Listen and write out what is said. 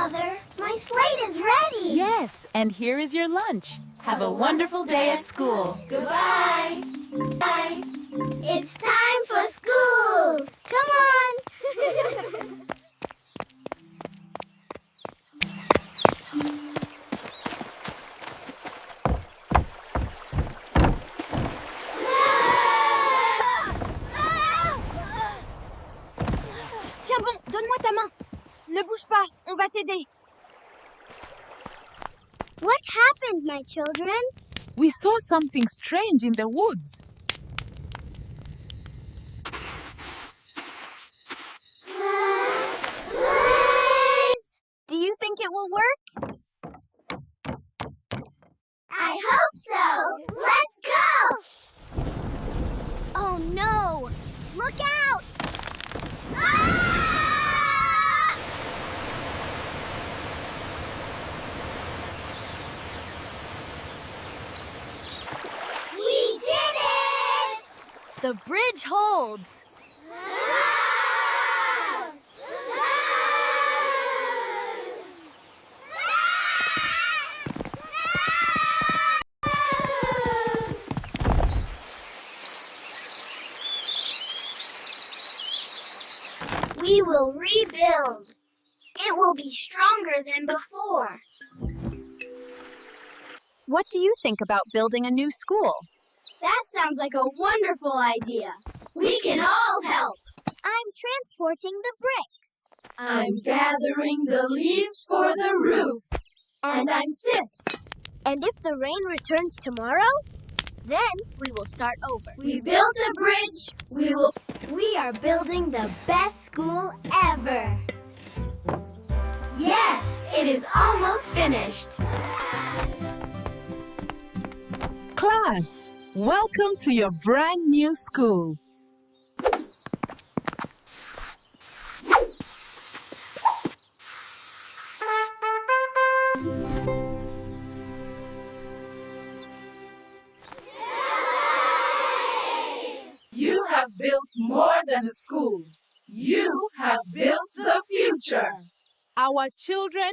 Mother, my slate is ready. Yes, and here is your lunch. Have a wonderful day at school. Goodbye. Bye. It's time for school. Come on. Tiens bon, donne-moi ta main. Ne bouge pas, on va t'aider. What happened, my children? We saw something strange in the woods. Do you think it will work? I hope so. Let's go. Oh no! Look out! Ah! We did it! The bridge holds. We will rebuild. It will be stronger than before. What do you think about building a new school? That sounds like a wonderful idea. We can all help. I'm transporting the bricks. I'm gathering the leaves for the roof. And I'm Sis. And if the rain returns tomorrow, then we will start over. We built a bridge. We are building the best school ever. Yes, it is almost finished. Class, welcome to your brand new school. You have built more than a school. You have built the future. Our children